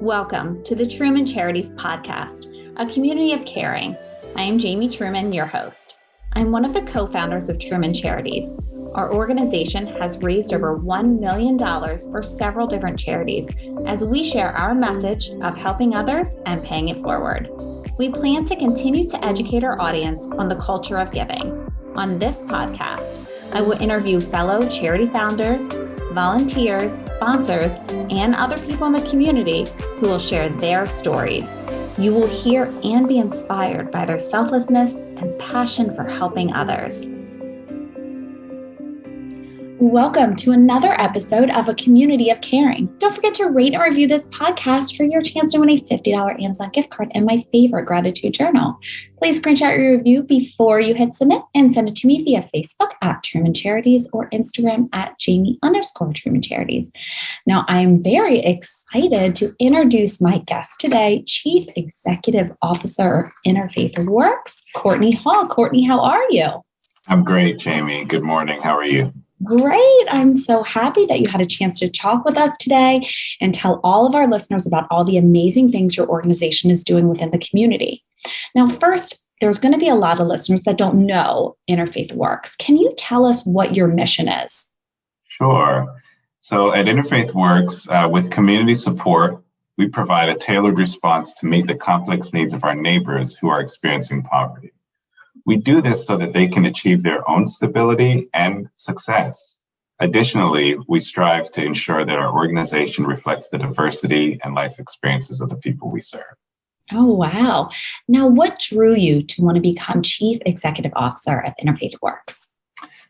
Welcome to the Truman Charities podcast, a community of caring. I am Jamie Truman, your host. I'm one of the co-founders of Truman Charities. Our organization has raised over $1 million for several different charities as we share our message of helping others and paying it forward. We plan to continue to educate our audience on the culture of giving. On this podcast, I will interview fellow charity founders, volunteers, sponsors, and other people in the community who will share their stories. You will hear and be inspired by their selflessness and passion for helping others. Welcome to another episode of A Community of Caring. Don't forget to rate and review this podcast for your chance to win a $50 Amazon gift card and my favorite gratitude journal. Please screenshot your review before you hit submit and send it to me via Facebook at Truman Charities or Instagram at Jamie_Truman Charities. Now, I am very excited to introduce my guest today, Chief Executive Officer of Interfaith Works, Courtney Hall. Courtney, how are you? I'm great, Jamie. Good morning. How are you? Great. I'm so happy that you had a chance to talk with us today and tell all of our listeners about all the amazing things your organization is doing within the community. Now, first, there's going to be a lot of listeners that don't know Interfaith Works. Can you tell us what your mission is? Sure. So at Interfaith Works, with community support, we provide a tailored response to meet the complex needs of our neighbors who are experiencing poverty. We do this so that they can achieve their own stability and success. Additionally, we strive to ensure that our organization reflects the diversity and life experiences of the people we serve. Oh, wow. Now, what drew you to want to become Chief Executive Officer of Interfaith Works?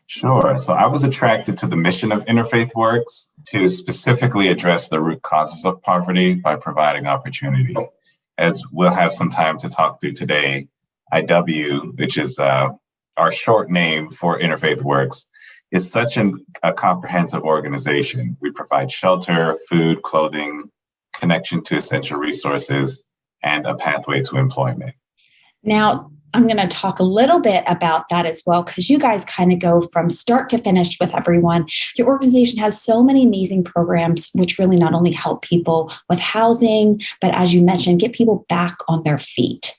Sure. So I was attracted to the mission of Interfaith Works to specifically address the root causes of poverty by providing opportunity. As we'll have some time to talk through today, IW, which is our short name for Interfaith Works, is such a comprehensive organization. We provide shelter, food, clothing, connection to essential resources, and a pathway to employment. Now, I'm going to talk a little bit about that as well, because you guys kind of go from start to finish with everyone. Your organization has so many amazing programs, which really not only help people with housing, but as you mentioned, get people back on their feet,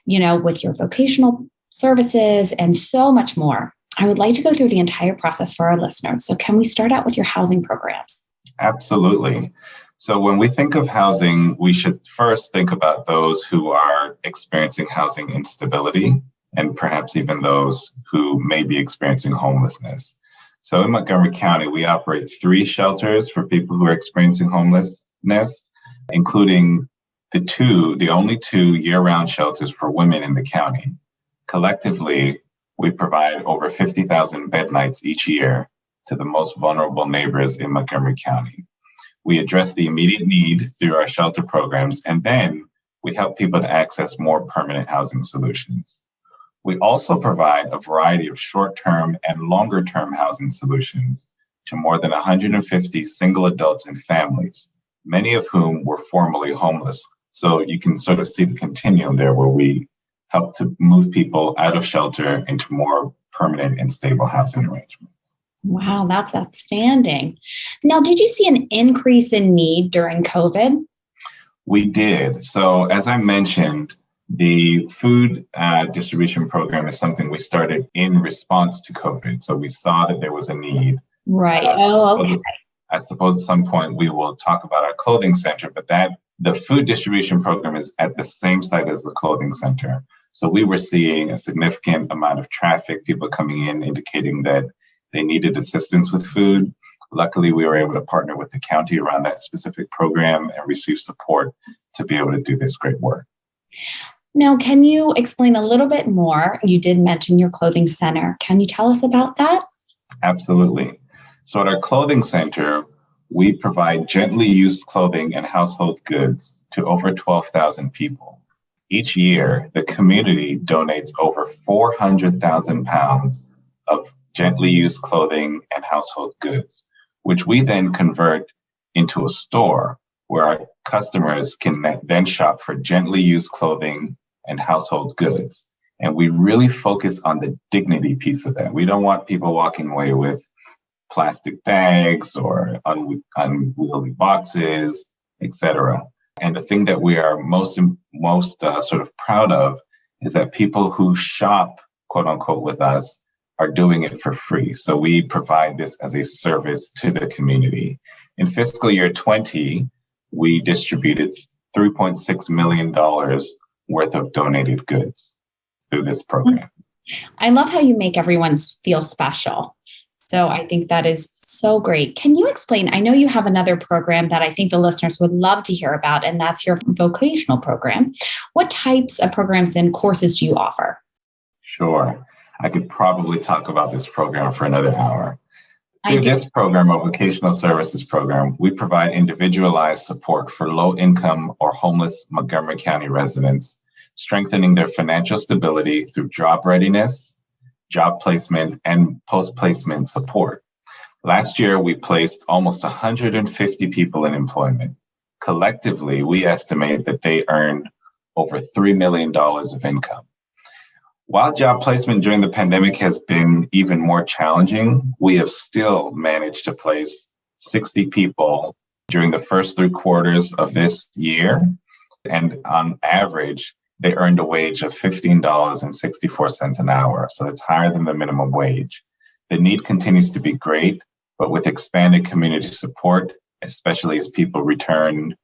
with your vocational services and so much more. I would like to go through the entire process for our listeners. So can we start out with your housing programs? Absolutely. So when we think of housing, we should first think about those who are experiencing housing instability and perhaps even those who may be experiencing homelessness. So in Montgomery County, we operate 3 shelters for people who are experiencing homelessness, including the only 2 year-round shelters for women in the county. Collectively, we provide over 50,000 bed nights each year to the most vulnerable neighbors in Montgomery County. We address the immediate need through our shelter programs, and then we help people to access more permanent housing solutions. We also provide a variety of short-term and longer-term housing solutions to more than 150 single adults and families, many of whom were formerly homeless. So you can sort of see the continuum there where we help to move people out of shelter into more permanent and stable housing arrangements. Wow, that's outstanding. Now, did you see an increase in need during COVID? We did. So as I mentioned, the food distribution program is something we started in response to COVID. So we saw that there was a need. Right. Okay. I suppose at some point we will talk about our clothing center, but the food distribution program is at the same site as the clothing center. So we were seeing a significant amount of traffic, people coming in indicating that they needed assistance with food. Luckily, we were able to partner with the county around that specific program and receive support to be able to do this great work. Now, can you explain a little bit more? You did mention your clothing center. Can you tell us about that? Absolutely. So at our clothing center, we provide gently used clothing and household goods to over 12,000 people. Each year, the community donates over 400,000 pounds of gently used clothing and household goods, which we then convert into a store where our customers can then shop for gently used clothing and household goods. And we really focus on the dignity piece of that. We don't want people walking away with plastic bags or unwieldy boxes, etc. And the thing that we are most sort of proud of is that people who shop, quote unquote, with us are doing it for free. So we provide this as a service to the community. In fiscal year 20, we distributed $3.6 million worth of donated goods through this program. I love how you make everyone feel special. So I think that is so great. Can you explain? I know you have another program that I think the listeners would love to hear about, and that's your vocational program. What types of programs and courses do you offer? Sure. I could probably talk about this program for another hour. Through this program, a vocational services program, we provide individualized support for low-income or homeless Montgomery County residents, strengthening their financial stability through job readiness, job placement, and post-placement support. Last year, we placed almost 150 people in employment. Collectively, we estimate that they earned over $3 million of income. While job placement during the pandemic has been even more challenging, we have still managed to place 60 people during the first 3 quarters of this year. And on average, they earned a wage of $15.64 an hour. So it's higher than the minimum wage. The need continues to be great, but with expanded community support, especially as people return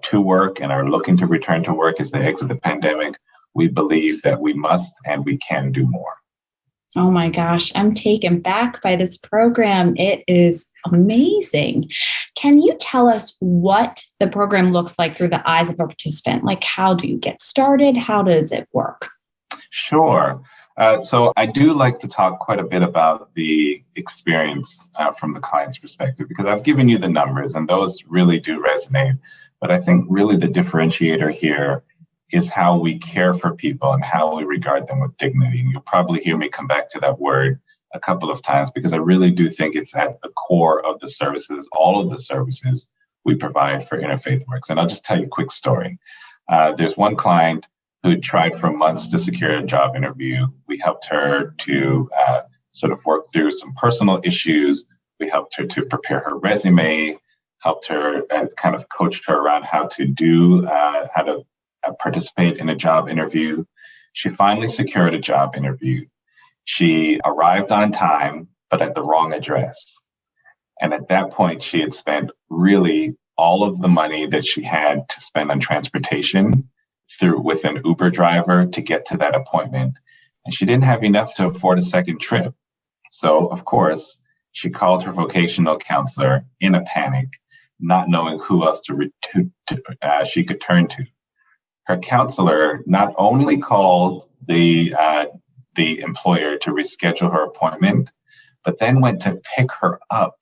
to work and are looking to return to work as they exit the pandemic, we believe that we must and we can do more. Oh my gosh, I'm taken back by this program. It is amazing. Can you tell us what the program looks like through the eyes of a participant? Like, how do you get started? How does it work? Sure. So I do like to talk quite a bit about the experience from the client's perspective, because I've given you the numbers and those really do resonate. But I think really the differentiator here is how we care for people and how we regard them with dignity. And you'll probably hear me come back to that word a couple of times, because I really do think it's at the core of the services, all of the services we provide for Interfaith Works. And I'll just tell you a quick story. There's one client who tried for months to secure a job interview. We helped her to sort of work through some personal issues. We helped her to prepare her resume, helped her and kind of coached her around how to participate in a job interview. She finally secured a job interview. She arrived on time, but at the wrong address. And at that point, she had spent really all of the money that she had to spend on transportation with an Uber driver to get to that appointment. And she didn't have enough to afford a second trip. So, of course, she called her vocational counselor in a panic, not knowing who else she could turn to. Her counselor not only called the employer to reschedule her appointment, but then went to pick her up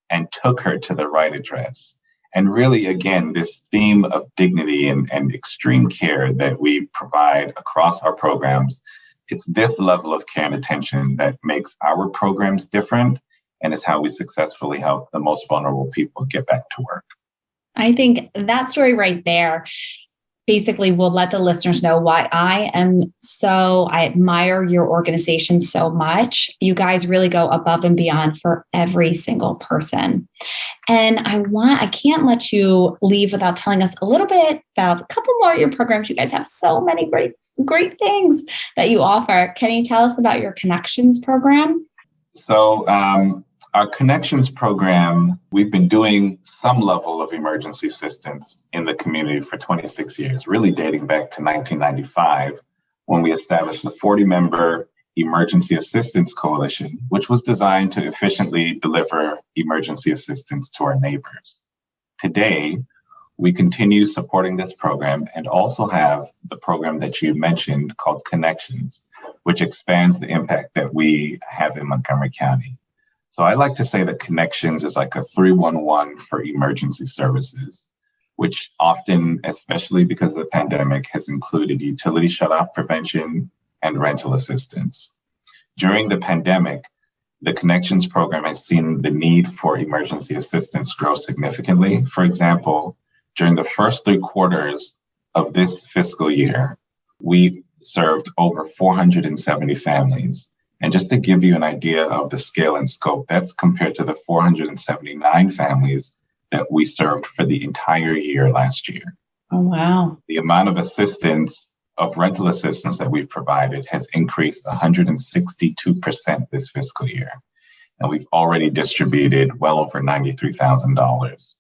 and took her to the right address. And really, again, this theme of dignity and extreme care that we provide across our programs, it's this level of care and attention that makes our programs different and is how we successfully help the most vulnerable people get back to work. I think that story right there basically will let the listeners know why I admire your organization so much. You guys really go above and beyond for every single person. And I can't let you leave without telling us a little bit about a couple more of your programs. You guys have so many great things that you offer. Can you tell us about your Connections program? So, our Connections program, we've been doing some level of emergency assistance in the community for 26 years, really dating back to 1995, when we established the 40-member Emergency Assistance Coalition, which was designed to efficiently deliver emergency assistance to our neighbors. Today, we continue supporting this program and also have the program that you mentioned called Connections, which expands the impact that we have in Montgomery County. So I like to say that Connections is like a 311 for emergency services, which often, especially because of the pandemic, has included utility shutoff prevention and rental assistance. During the pandemic, the Connections program has seen the need for emergency assistance grow significantly. For example, during the first 3 quarters of this fiscal year, we served over 470 families. And just to give you an idea of the scale and scope, that's compared to the 479 families that we served for the entire year last year. Oh, wow. The amount of rental assistance that we've provided has increased 162% this fiscal year. And we've already distributed well over $93,000.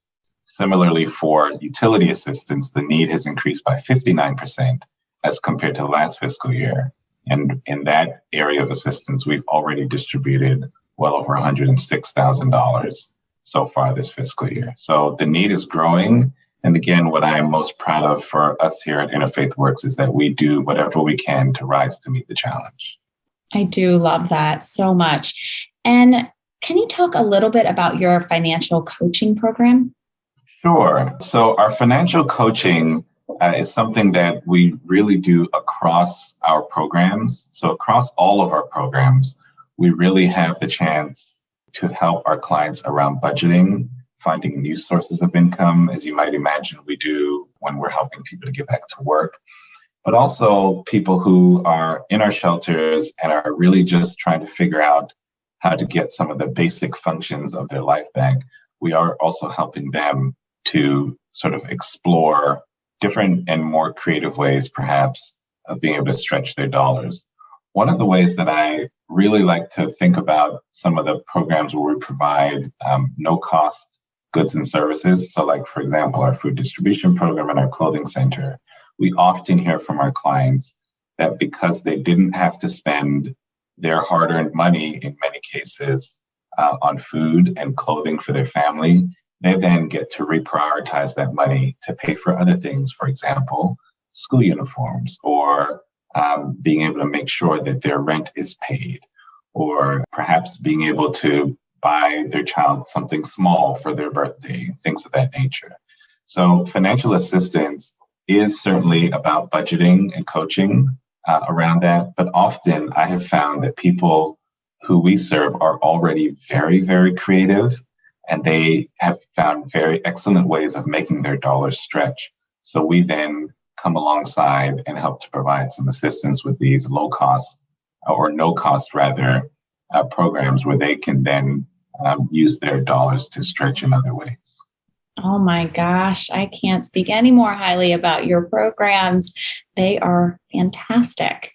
Similarly, for utility assistance, the need has increased by 59% as compared to last fiscal year. And in that area of assistance, we've already distributed well over $106,000 so far this fiscal year. So the need is growing. And again, what I am most proud of for us here at Interfaith Works is that we do whatever we can to rise to meet the challenge. I do love that so much. And can you talk a little bit about your financial coaching program? Sure. So our financial coaching is something that we really do across our programs. So across all of our programs, we really have the chance to help our clients around budgeting, finding new sources of income, as you might imagine we do when we're helping people to get back to work, but also people who are in our shelters and are really just trying to figure out how to get some of the basic functions of their life back. We are also helping them to sort of explore different and more creative ways, perhaps, of being able to stretch their dollars. One of the ways that I really like to think about some of the programs where we provide no-cost goods and services. So like, for example, our food distribution program and our clothing center, we often hear from our clients that because they didn't have to spend their hard-earned money in many cases on food and clothing for their family, they then get to reprioritize that money to pay for other things, for example, school uniforms, or being able to make sure that their rent is paid, or perhaps being able to buy their child something small for their birthday, things of that nature. So financial assistance is certainly about budgeting and coaching around that. But often I have found that people who we serve are already very, very creative, and they have found very excellent ways of making their dollars stretch. So we then come alongside and help to provide some assistance with these low cost or no cost rather programs where they can then use their dollars to stretch in other ways. Oh my gosh, I can't speak any more highly about your programs. They are fantastic.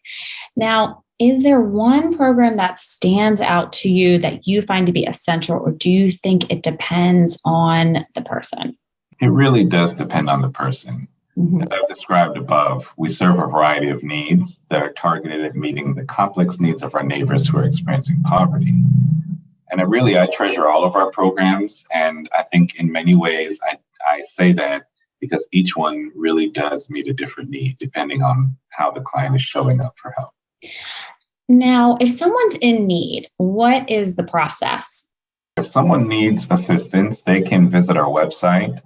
Now, is there one program that stands out to you that you find to be essential, or do you think it depends on the person? It really does depend on the person. Mm-hmm. As I've described above, we serve a variety of needs that are targeted at meeting the complex needs of our neighbors who are experiencing poverty. And I treasure all of our programs. And I think in many ways, I say that because each one really does meet a different need depending on how the client is showing up for help. Now, if someone's in need, what is the process? If someone needs assistance, they can visit our website.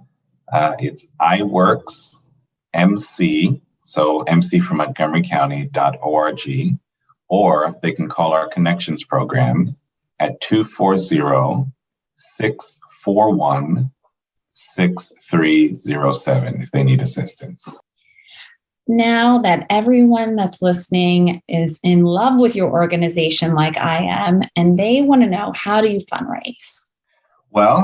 It's iWorks MC, so MC for Montgomery County.org, or they can call our Connections program at 240-641-6307 if they need assistance. Now that everyone that's listening is in love with your organization like I am, and they want to know, how do you fundraise? Well,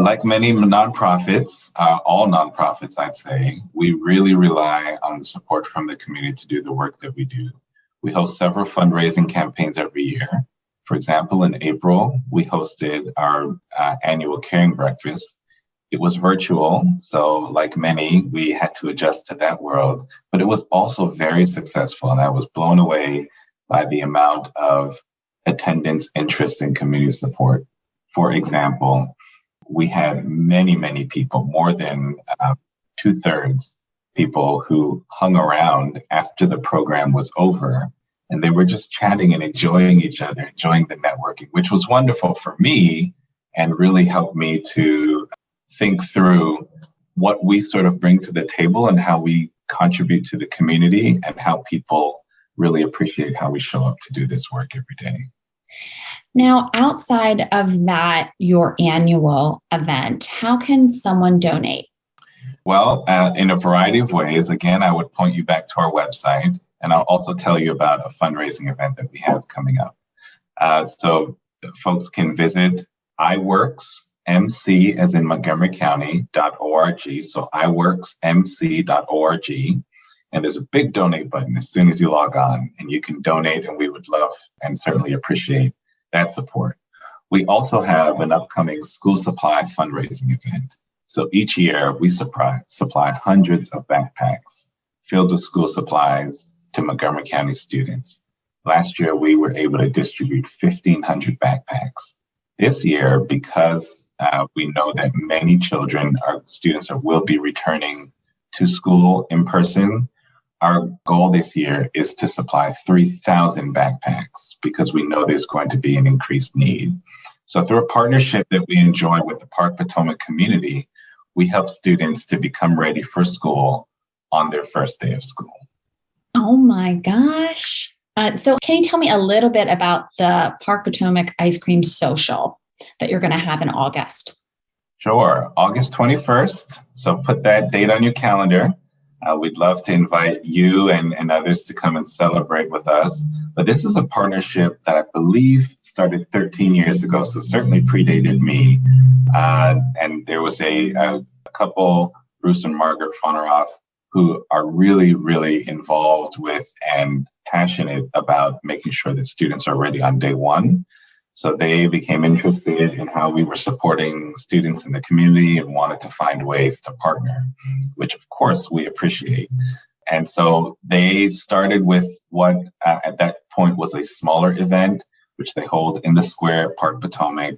like many nonprofits, all nonprofits, I'd say, we really rely on the support from the community to do the work that we do. We host several fundraising campaigns every year. For example, in April, we hosted our annual Caring Breakfast. It was virtual, so like many, we had to adjust to that world, but it was also very successful, and I was blown away by the amount of attendance, interest, and community support. For example, we had many, many people, more than 2/3 people who hung around after the program was over, and they were just chatting and enjoying each other, enjoying the networking, which was wonderful for me and really helped me to think through what we sort of bring to the table and how we contribute to the community and how people really appreciate how we show up to do this work every day. Now, outside of that, your annual event, how can someone donate? Well, in a variety of ways. Again, I would point you back to our website, and I'll also tell you about a fundraising event that we have coming up. So folks can visit iWorks, MC as in Montgomery County.org. So iworksmc.org. And there's a big donate button as soon as you log on, and you can donate, and we would love and certainly appreciate that support. We also have an upcoming school supply fundraising event. So each year we supply hundreds of backpacks filled with school supplies to Montgomery County students. Last year, we were able to distribute 1,500 backpacks. This year, because we know that many students will be returning to school in person, our goal this year is to supply 3,000 backpacks because we know there's going to be an increased need. So through a partnership that we enjoy with the Park Potomac community, we help students to become ready for school on their first day of school. Oh my gosh. So can you tell me a little bit about the Park Potomac Ice Cream Social that you're going to have in August? Sure. August 21st. So put that date on your calendar. We'd love to invite you and others to come and celebrate with us. But this is a partnership that I believe started 13 years ago, so certainly predated me. And there was a couple, Bruce and Margaret Foneroff, who are really, really involved with and passionate about making sure that students are ready on day one. So they became interested in how we were supporting students in the community and wanted to find ways to partner, which of course we appreciate. And so they started with what at that point was a smaller event, which they hold in the square at Park Potomac,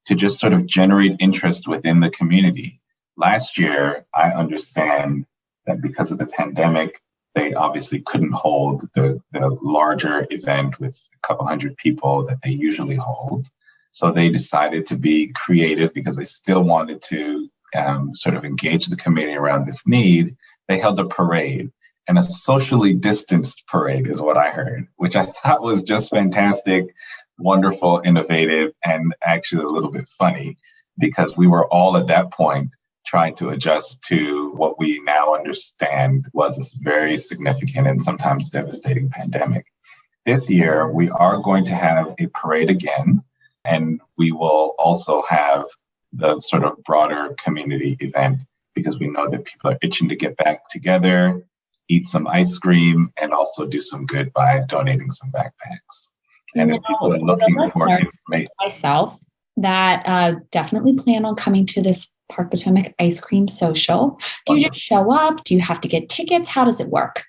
to just sort of generate interest within the community. Last year, I understand that because of the pandemic, they obviously couldn't hold the larger event with a couple hundred people that they usually hold. So they decided to be creative because they still wanted to sort of engage the community around this need. They held a parade, and a socially distanced parade is what I heard, which I thought was just fantastic, wonderful, innovative, and actually a little bit funny because we were all at that point trying to adjust to what we now understand was a very significant and sometimes devastating pandemic. This year, we are going to have a parade again, and we will also have the sort of broader community event because we know that people are itching to get back together, eat some ice cream, and also do some good by donating some backpacks. And if people are looking for information, myself that definitely plan on coming to this Park Potomac Ice Cream Social. Do you just show up? Do you have to get tickets? How does it work?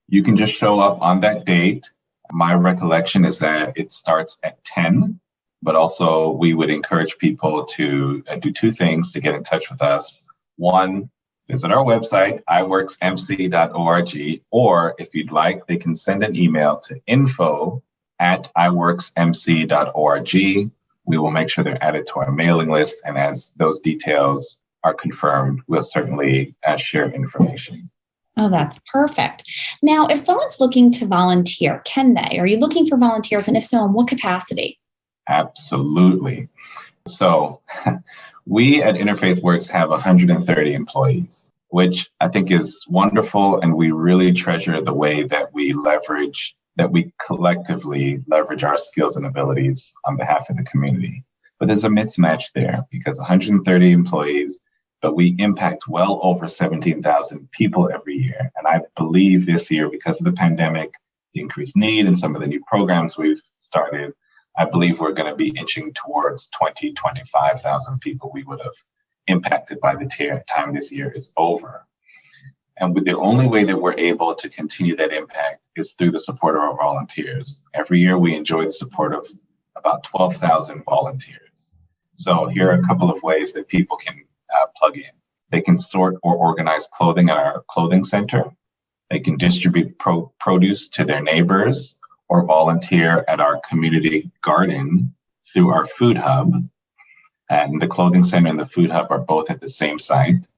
You can just show up on that date. My recollection is that it starts at 10, but also we would encourage people to do two things to get in touch with us. One, visit our website, iworksmc.org, or if you'd like, they can send an email to info@iworksmc.org. We will make sure they're added to our mailing list. And as those details are confirmed, we'll certainly share information. Oh, that's perfect. Now, if someone's looking to volunteer, can they? Are you looking for volunteers? And if so, in what capacity? Absolutely. So we at Interfaith Works have 130 employees, which I think is wonderful. And we really treasure the way that we collectively leverage our skills and abilities on behalf of the community. But there's a mismatch there because 130 employees, but we impact well over 17,000 people every year. And I believe this year, because of the pandemic, the increased need and some of the new programs we've started, I believe we're going to be inching towards 25,000 people we would have impacted by the time this year is over. And the only way that we're able to continue that impact is through the support of our volunteers. Every year, we enjoy the support of about 12,000 volunteers. So here are a couple of ways that people can plug in. They can sort or organize clothing at our clothing center. They can distribute produce to their neighbors or volunteer at our community garden through our food hub. And the clothing center and the food hub are both at the same site.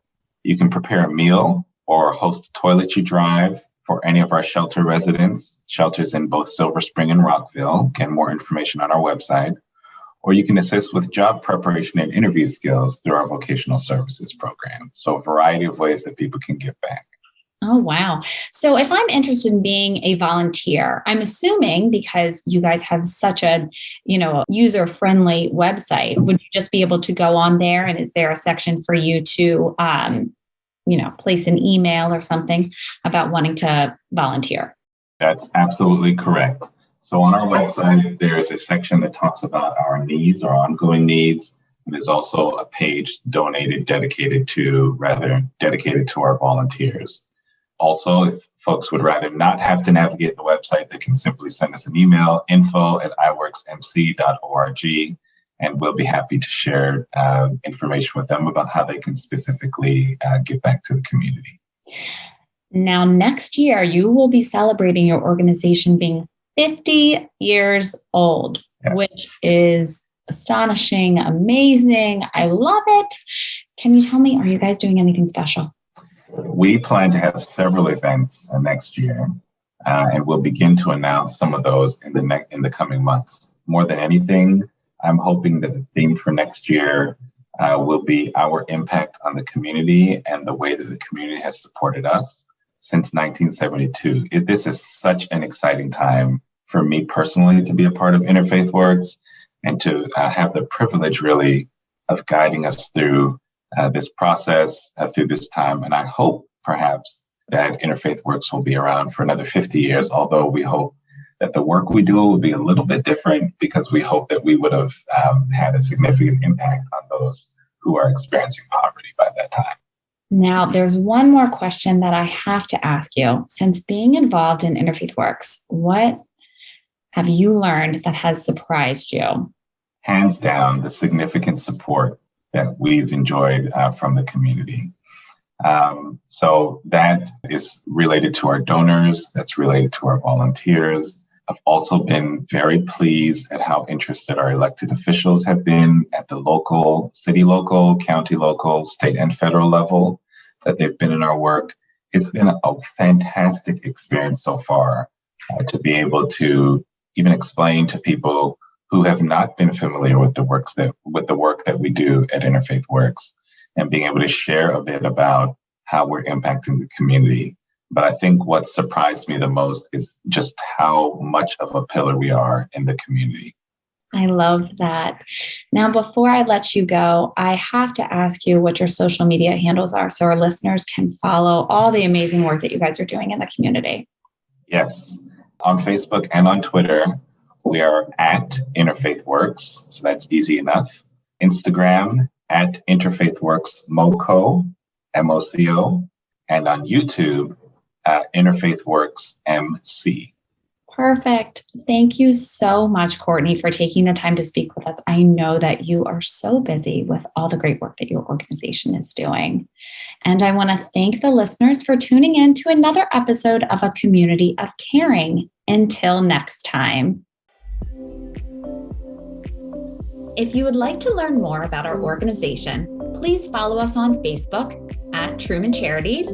You can prepare a meal or host a toiletry drive for any of our shelter residents, shelters in both Silver Spring and Rockville. Get more information on our website. Or you can assist with job preparation and interview skills through our vocational services program. So a variety of ways that people can give back. Oh, wow. So if I'm interested in being a volunteer, I'm assuming because you guys have such a, user-friendly website, would you just be able to go on there? And is there a section for you to, place an email or something about wanting to volunteer? That's absolutely correct. So on our website, there's a section that talks about our needs, our ongoing needs. And there's also a page dedicated to our volunteers. Also, if folks would rather not have to navigate the website, they can simply send us an email, info@iworksmc.org, and we'll be happy to share information with them about how they can specifically give back to the community. Now, next year, you will be celebrating your organization being 50 years old, which is astonishing, amazing. I love it. Can you tell me, are you guys doing anything special? We plan to have several events next year, and we'll begin to announce some of those in the coming months. More than anything, I'm hoping that the theme for next year will be our impact on the community and the way that the community has supported us since 1972. This is such an exciting time for me personally to be a part of Interfaith Works and to have the privilege really of guiding us through this process, through this time. And I hope perhaps that Interfaith Works will be around for another 50 years, although we hope that the work we do will be a little bit different because we hope that we would have had a significant impact on those who are experiencing poverty by that time. Now, there's one more question that I have to ask you. Since being involved in Interfaith Works, what have you learned that has surprised you? Hands down, the significant support that we've enjoyed from the community. So that is related to our donors, that's related to our volunteers. I've also been very pleased at how interested our elected officials have been at the local, city local, county local, state and federal level, that they've been in our work. It's been a fantastic experience so far to be able to even explain to people who have not been familiar with the work that we do at Interfaith Works, and being able to share a bit about how we're impacting the community. But I think what surprised me the most is just how much of a pillar we are in the community. I love that. Now, before I let you go, I have to ask you what your social media handles are so our listeners can follow all the amazing work that you guys are doing in the community. Yes. On Facebook and on Twitter, we are at Interfaith Works, so that's easy enough. Instagram at Interfaith Works MoCo, MoCo, and on YouTube at Interfaith Works MC. Perfect. Thank you so much, Courtney, for taking the time to speak with us. I know that you are so busy with all the great work that your organization is doing. And I want to thank the listeners for tuning in to another episode of A Community of Caring. Until next time. If you would like to learn more about our organization, please follow us on Facebook at Truman Charities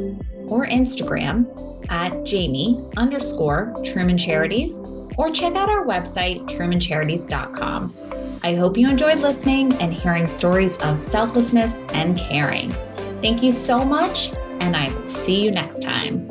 or Instagram at Jamie_Truman Charities, or check out our website, trumancharities.com. I hope you enjoyed listening and hearing stories of selflessness and caring. Thank you so much, and I will see you next time.